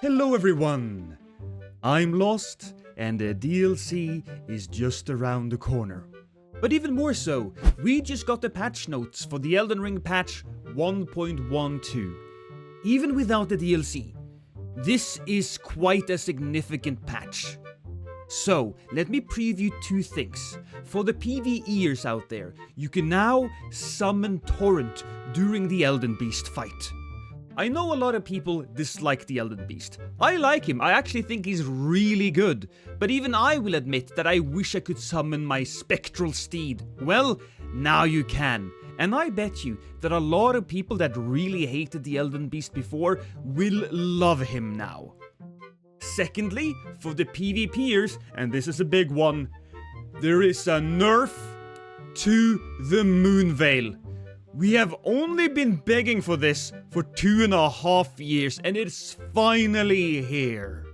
Hello everyone! I'm lost, and the DLC is just around the corner. But even more so, we just got the patch notes for the Elden Ring patch 1.12. Even without the DLC, this is quite a significant patch. So, let me preview two things. For the PvEers out there, you can now summon Torrent during the Elden Beast fight. I know a lot of people dislike the Elden Beast. I like him, I actually think he's really good. But even I will admit that I wish I could summon my spectral steed. Well, now you can. And I bet you that a lot of people that really hated the Elden Beast before will love him now. Secondly, for the PvPers, and this is a big one, there is a nerf to the Moonveil. We have only been begging for this for 2.5 years, and it's finally here.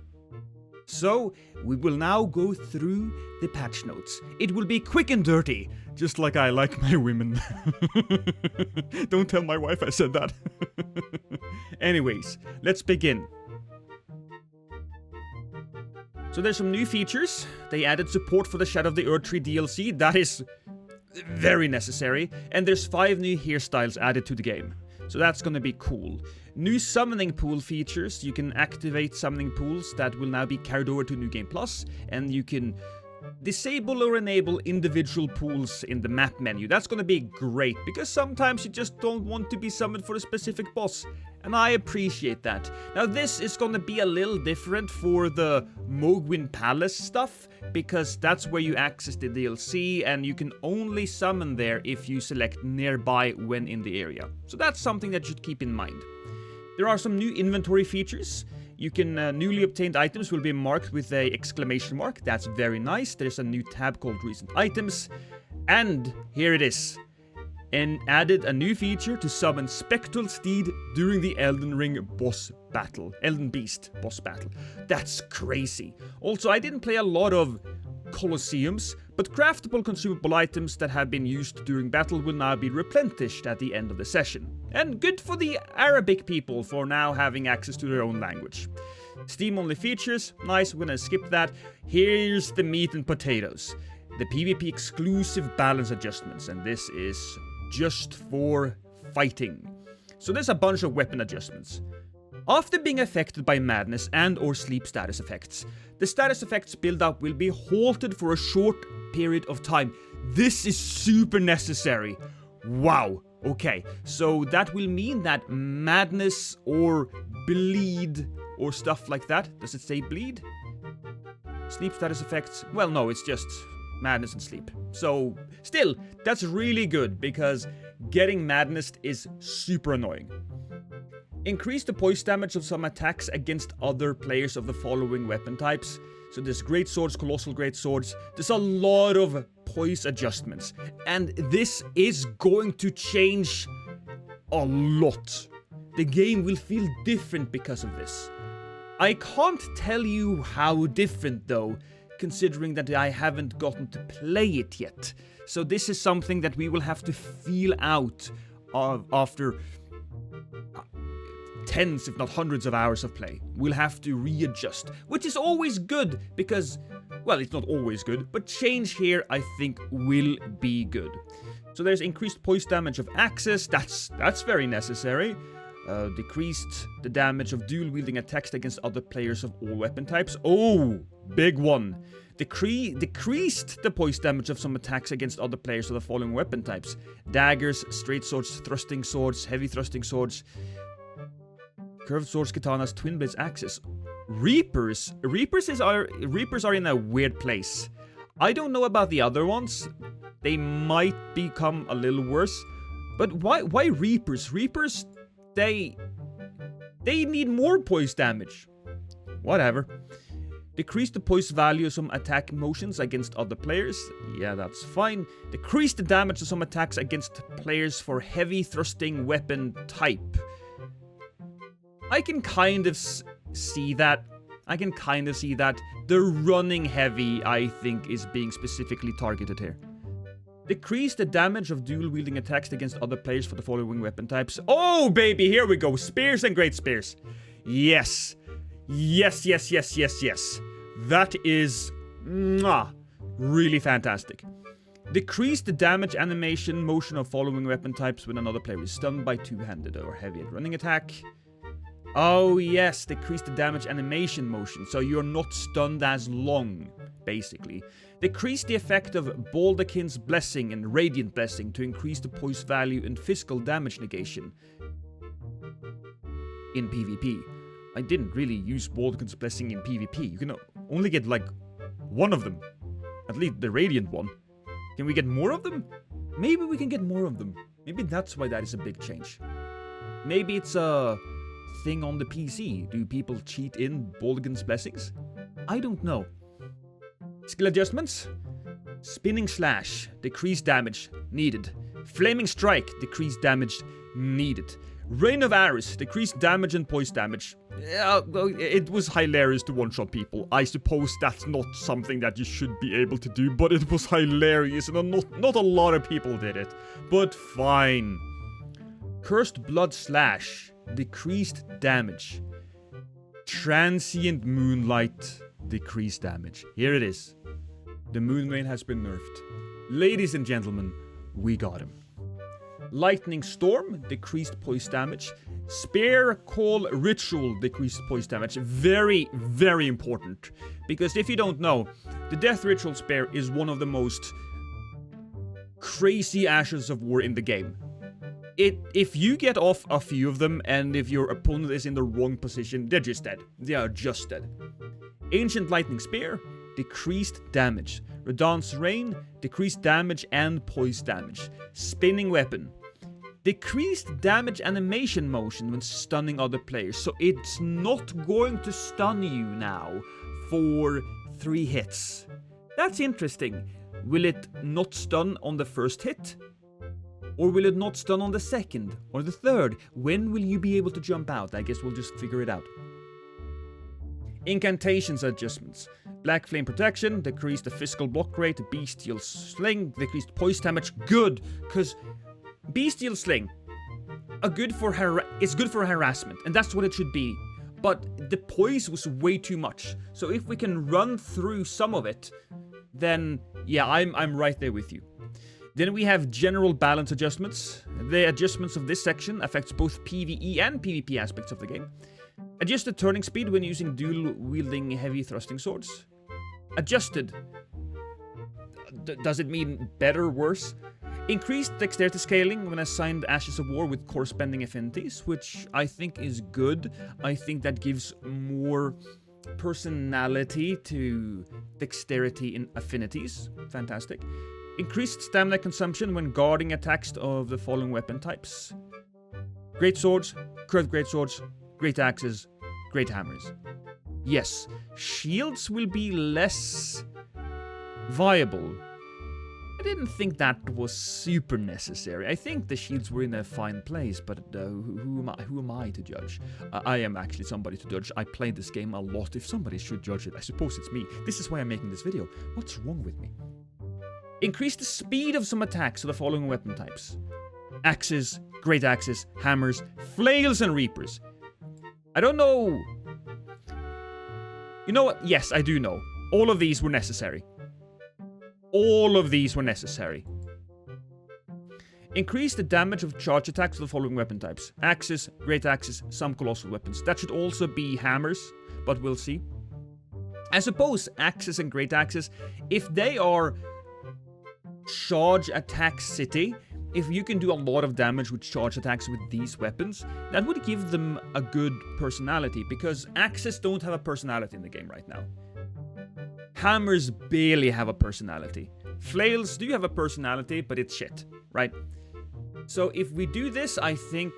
So, we will now go through the patch notes. It will be quick and dirty, just like I like my women. Don't tell my wife I said that. Anyways, let's begin. So there's some new features. They added support for the Shadow of the Erdtree DLC. That is very necessary. And there's 5 new hairstyles added to the game. So that's gonna be cool. New summoning pool features. You can activate summoning pools that will now be carried over to New Game Plus. And you can disable or enable individual pools in the map menu. That's gonna be great, because sometimes you just don't want to be summoned for a specific boss. And I appreciate that. Now this is gonna be a little different for the Mogwin Palace stuff, because that's where you access the DLC, and you can only summon there if you select nearby when in the area. So that's something that you should keep in mind. There are some new inventory features. You can, newly obtained items will be marked with a exclamation mark. That's very nice. There's a new tab called Recent Items. And here it is. And added a new feature to summon Spectral Steed during the Elden Ring boss battle. Elden Beast boss battle. That's crazy. Also, I didn't play a lot of Colosseums, but craftable consumable items that have been used during battle will now be replenished at the end of the session. And good for the Arabic people for now having access to their own language. Steam-only features, nice, we're gonna skip that. Here's the meat and potatoes. The PvP exclusive balance adjustments, and this is just for fighting. So there's a bunch of weapon adjustments. After being affected by madness and or sleep status effects, the status effects build-up will be halted for a short period of time. This is super necessary. Wow. Okay, so that will mean that madness or bleed or stuff like that. Does it say bleed? Sleep status effects? Well, no, it's just madness and sleep. So, still, that's really good, because getting madness is super annoying. Increase the poise damage of some attacks against other players of the following weapon types. So there's great swords, colossal great swords. There's a lot of poise adjustments. And this is going to change a lot. The game will feel different because of this. I can't tell you how different though, considering that I haven't gotten to play it yet. So this is something that we will have to feel out after tens, if not hundreds of hours of play. We'll have to readjust, which is always good because, well, it's not always good, but change here I think will be good. So there's increased poise damage of axes, that's very necessary. Decreased the damage of dual-wielding attacks against other players of all weapon types. Oh, big one. Decreased the poise damage of some attacks against other players of the following weapon types. Daggers, straight swords, thrusting swords, heavy thrusting swords, curved swords, katanas, twin blades, axes. Reapers are in a weird place. I don't know about the other ones. They might become a little worse. But why Reapers? Reapers, they need more poise damage. Whatever. Decrease the poise value of some attack motions against other players. Yeah, that's fine. Decrease the damage of some attacks against players for heavy thrusting weapon type. I can kind of see that. The running heavy, I think, is being specifically targeted here. Decrease the damage of dual-wielding attacks against other players for the following weapon types. Oh, baby, here we go. Spears and great spears. Yes. Yes, yes, yes, yes, yes. That is really fantastic. Decrease the damage animation motion of following weapon types when another player is stunned by two-handed or heavy at running attack. Oh yes, decrease the damage animation motion, so you're not stunned as long, basically. Decrease the effect of Baldachin's Blessing and Radiant Blessing to increase the poise value and physical damage negation in PvP. I didn't really use Baldachin's Blessing in PvP. You can only get like one of them. At least the Radiant one. Can we get more of them? Maybe we can get more of them. Maybe that's why that is a big change. Maybe it's a thing on the PC. Do people cheat in Baldachin's Blessings? I don't know. Skill adjustments. Spinning Slash. Decreased damage. Needed. Flaming Strike. Decreased damage. Needed. Rain of Arrows. Decreased damage and poise damage. Yeah, it was hilarious to one-shot people. I suppose that's not something that you should be able to do, but it was hilarious, and not a lot of people did it. But fine. Cursed Blood Slash. Decreased damage. Transient Moonlight. Decreased damage. Here it is. The Moonrain has been nerfed. Ladies and gentlemen, we got him. Lightning Storm. Decreased poise damage. Spear Call Ritual, decreased poise damage. Very, very important. Because if you don't know, the Death Ritual Spear is one of the most crazy Ashes of War in the game. If you get off a few of them, and if your opponent is in the wrong position, they're just dead. They are just dead. Ancient Lightning Spear, decreased damage. Radahn's Rain, decreased damage and poise damage. Spinning Weapon. Decreased damage animation motion when stunning other players, so it's not going to stun you now for 3 hits. That's interesting. Will it not stun on the first hit? Or will it not stun on the second or the third? When will you be able to jump out? I guess we'll just figure it out. Incantations adjustments. Black Flame Protection, decreased the physical block rate. Bestial Sling, decreased poise damage. Good, because Bestial Sling it's good for harassment, and that's what it should be. But the poise was way too much. So if we can run through some of it, then yeah, I'm right there with you. Then we have general balance adjustments. The adjustments of this section affects both PvE and PvP aspects of the game. Adjusted turning speed when using dual-wielding heavy thrusting swords. Adjusted. Does it mean better or worse? Increased dexterity scaling when assigned Ashes of War with corresponding affinities, which I think is good. I think that gives more personality to dexterity in affinities. Fantastic. Increased stamina consumption when guarding attacks of the following weapon types. Great swords, curved great swords, great axes, great hammers. Yes, shields will be less viable. I didn't think that was super necessary. I think the shields were in a fine place, but who am I to judge? I am actually somebody to judge. I played this game a lot. If somebody should judge it, I suppose it's me. This is why I'm making this video. What's wrong with me? Increase the speed of some attacks of the following weapon types. Axes, great axes, hammers, flails, and reapers. I don't know. You know what? Yes, I do know. All of these were necessary. All of these were necessary. Increase the damage of charge attacks of the following weapon types. Axes, great axes, some colossal weapons. That should also be hammers, but we'll see. I suppose axes and great axes, if they are charge attack city, if you can do a lot of damage with charge attacks with these weapons, that would give them a good personality, because axes don't have a personality in the game right now. Hammers barely have a personality. Flails do have a personality, but it's shit, right? So if we do this, I think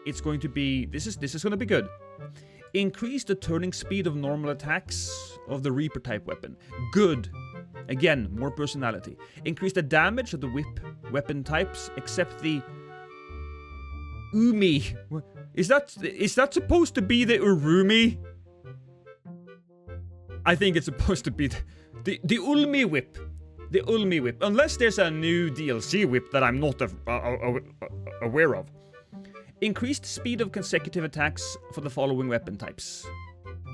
it's going to be... This is going to be good. Increase the turning speed of normal attacks of the Reaper type weapon. Good. Again, more personality. Increase the damage of the whip weapon types, except the Umi. Is that supposed to be the Urumi? I think it's supposed to be the Ulmi whip. The Ulmi whip. Unless there's a new DLC whip that I'm not aware of. Increased speed of consecutive attacks for the following weapon types.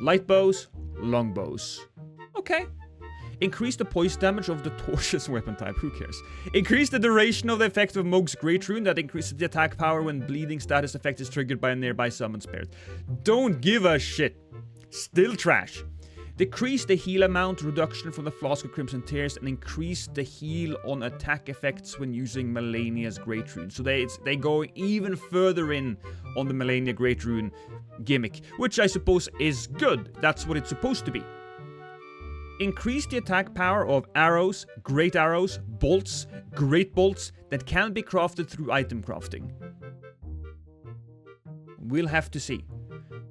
Light bows, long bows. Okay. Increase the poise damage of the tortuous weapon type. Who cares? Increase the duration of the effect of Mohg's Great Rune. That increases the attack power when bleeding status effect is triggered by a nearby summon spirit. Don't give a shit. Still trash. Decrease the heal amount reduction from the Flask of Crimson Tears and increase the heal on attack effects when using Melania's Great Rune. So they go even further in on the Melania Great Rune gimmick, which I suppose is good. That's what it's supposed to be. Increase the attack power of arrows, great bolts, great bolts that can be crafted through item crafting. We'll have to see.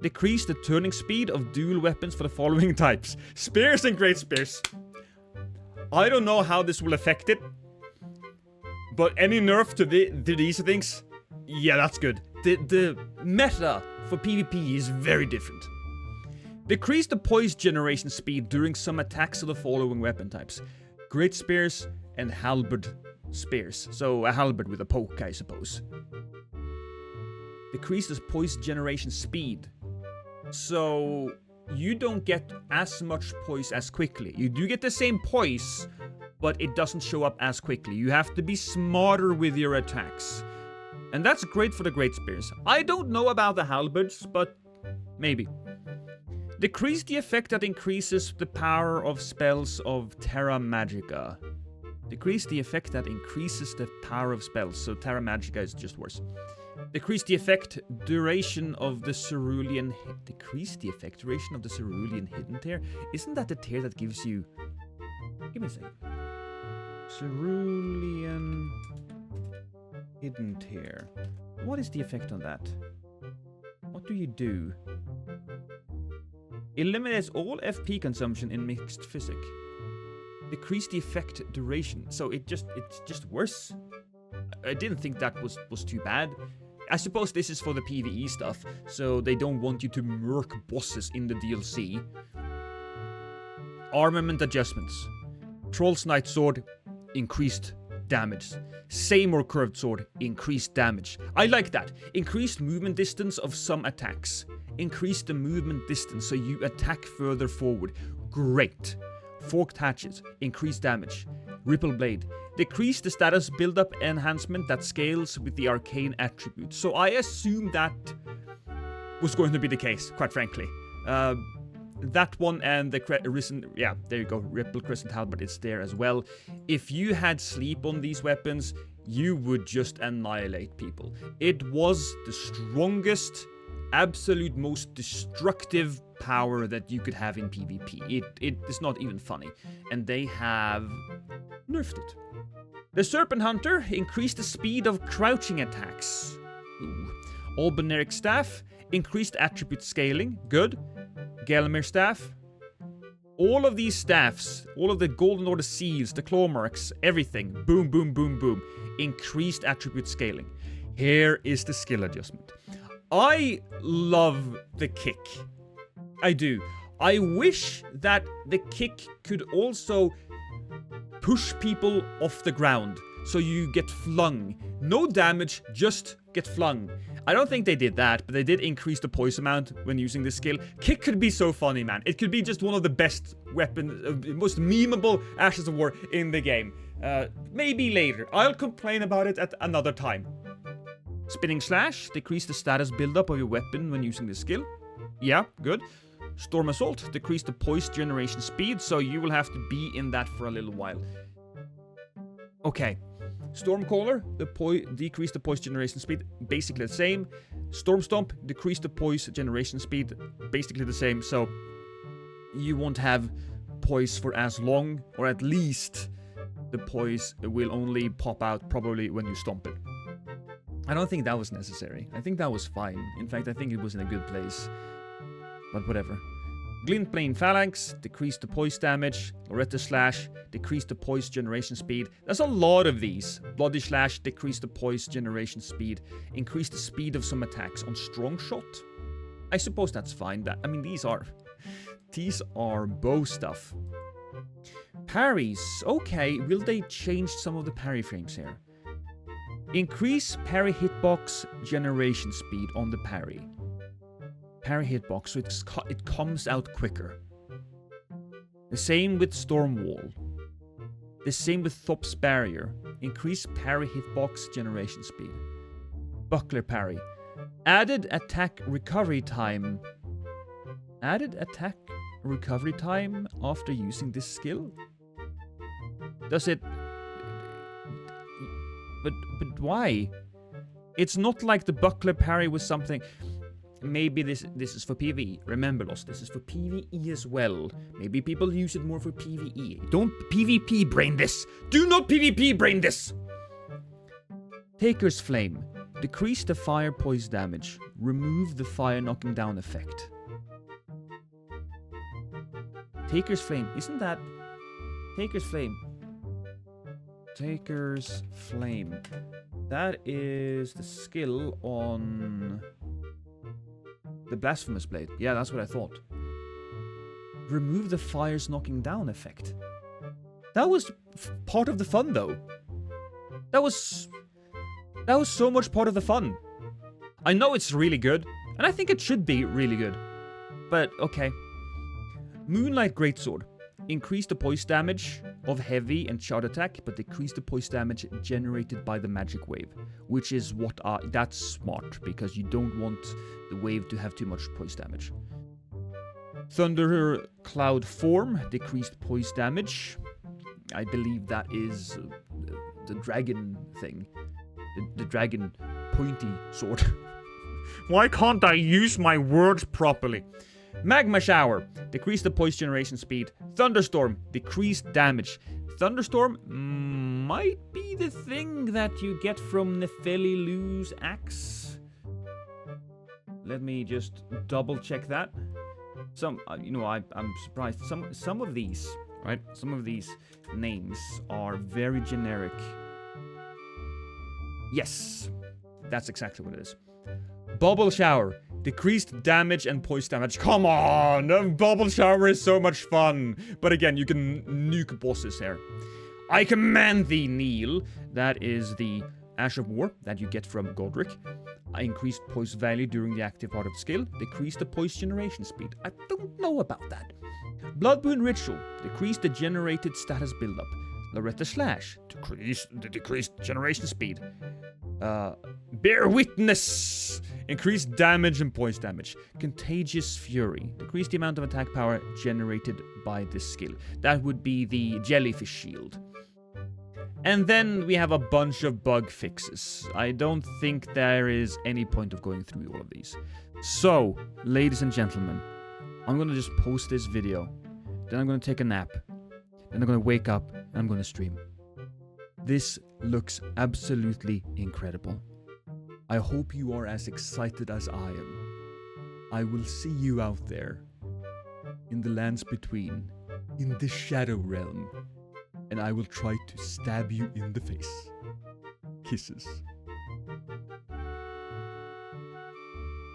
Decrease the turning speed of dual weapons for the following types. Spears and great spears. I don't know how this will affect it, but any nerf to these things, yeah, that's good. The meta for PvP is very different. Decrease the poise generation speed during some attacks of the following weapon types. Great spears and halberd spears. So a halberd with a poke, I suppose. Decrease the poise generation speed. So you don't get as much poise as quickly. You do get the same poise, but it doesn't show up as quickly. You have to be smarter with your attacks. And that's great for the great spears. I don't know about the halberds, but maybe. Decrease the effect that increases the power of spells of Terra Magica. Decrease the effect that increases the power of spells, so Terra Magica is just worse. Decrease the effect duration of the Cerulean... Decrease the effect duration of the Cerulean Hidden Tear? Isn't that the tear that gives you... Give me a second. Cerulean Hidden Tear. What is the effect on that? What do you do? Eliminates all FP consumption in mixed physic. Decrease the effect duration. So it's just worse. I didn't think that was too bad. I suppose this is for the PvE stuff, so they don't want you to murk bosses in the DLC. Armament adjustments. Troll's Knight Sword, increased damage. Seymour Curved Sword, increased damage. I like that. Increased movement distance of some attacks. Increase the movement distance so you attack further forward. Great. Forked Hatchet, increased damage. Ripple Blade, decrease the status build-up enhancement that scales with the arcane attribute. So I assume that was going to be the case, quite frankly. That one and the Risen... Yeah, there you go. Ripple Crescent Halberd is there as well. If you had sleep on these weapons, you would just annihilate people. It was the strongest, absolute most destructive power that you could have in PvP. It is not even funny. And they have nerfed it. The Serpent Hunter increased the speed of crouching attacks. Ooh. Albinauric Staff increased attribute scaling. Good. Gelmir Staff. All of these staffs, all of the Golden Order seals, the claw marks, everything. Boom, boom, boom, boom. Increased attribute scaling. Here is the skill adjustment. I love the kick. I do. I wish that the kick could also push people off the ground so you get flung. No damage, just get flung. I don't think they did that, but they did increase the poise amount when using this skill. Kick could be so funny, man. It could be just one of the best weapons, most memeable Ashes of War in the game. Maybe later. I'll complain about it at another time. Spinning Slash, decrease the status buildup of your weapon when using the skill. Yeah, good. Storm Assault, decrease the poise generation speed, so you will have to be in that for a little while. Okay. Stormcaller, decrease the poise generation speed, basically the same. Storm Stomp, decrease the poise generation speed, basically the same, so you won't have poise for as long, or at least the poise will only pop out probably when you stomp it. I don't think that was necessary. I think that was fine. In fact, I think it was in a good place. But whatever. Glintplane Phalanx, decrease the poise damage. Loretta Slash, decrease the poise generation speed. There's a lot of these. Bloody Slash, decrease the poise generation speed. Increase the speed of some attacks. On Strong Shot, I suppose that's fine. I mean, these are bow stuff. Parries. Okay, will they change some of the parry frames here? Increase parry hitbox generation speed on the parry. Parry hitbox, so it comes out quicker. The same with Storm Wall. The same with Thop's Barrier. Increase parry hitbox generation speed. Buckler parry. Added attack recovery time. Added attack recovery time after using this skill? Does it... But why? It's not like the buckler parry was something... Maybe this is for PvE. Remember, Lost, this is for PvE as well. Maybe people use it more for PvE. Don't PvP brain this! Do not PvP brain this! Taker's Flame. Decrease the fire poise damage. Remove the fire knocking down effect. Taker's Flame. Isn't that... Taker's Flame. Taker's Flame. That is the skill on... the Blasphemous Blade. Yeah, that's what I thought. Remove the fire's knocking down effect. That was part of the fun, though. That was so much part of the fun. I know it's really good, and I think it should be really good. But, okay. Moonlight Greatsword. Increase the poise damage of heavy and charge attack, but decrease the poise damage generated by the magic wave. Which is what that's smart, because you don't want the wave to have too much poise damage. Thunder Cloud Form. Decreased poise damage. I believe that is the dragon thing. The dragon pointy sword. Why can't I use my words properly? Magma Shower. Decrease the poise generation speed. Thunderstorm. Decreased damage. Thunderstorm might be the thing that you get from Nephelilu's axe. Let me just double check that. I'm surprised. Some of these, right? Some of these names are very generic. Yes, that's exactly what it is. Bubble Shower. Decreased damage and poise damage. Come on! Bubble Shower is so much fun! But again, you can nuke bosses here. I command thee, kneel. That is the Ash of War that you get from Godric. I increased poise value during the active part of the skill. Decrease the poise generation speed. I don't know about that. Bloodboon Ritual. Decrease the generated status buildup. Loretta Slash. Decrease the decreased generation speed. Bear Witness. Increase damage and poise damage. Contagious Fury. Decrease the amount of attack power generated by this skill. That would be the Jellyfish Shield. And then we have a bunch of bug fixes. I don't think there is any point of going through all of these. So, ladies and gentlemen, I'm gonna just post this video. Then I'm gonna take a nap. Then I'm gonna wake up and I'm gonna stream. This looks absolutely incredible. I hope you are as excited as I am. I will see you out there, in the lands between, in the Shadow Realm, and I will try to stab you in the face. Kisses.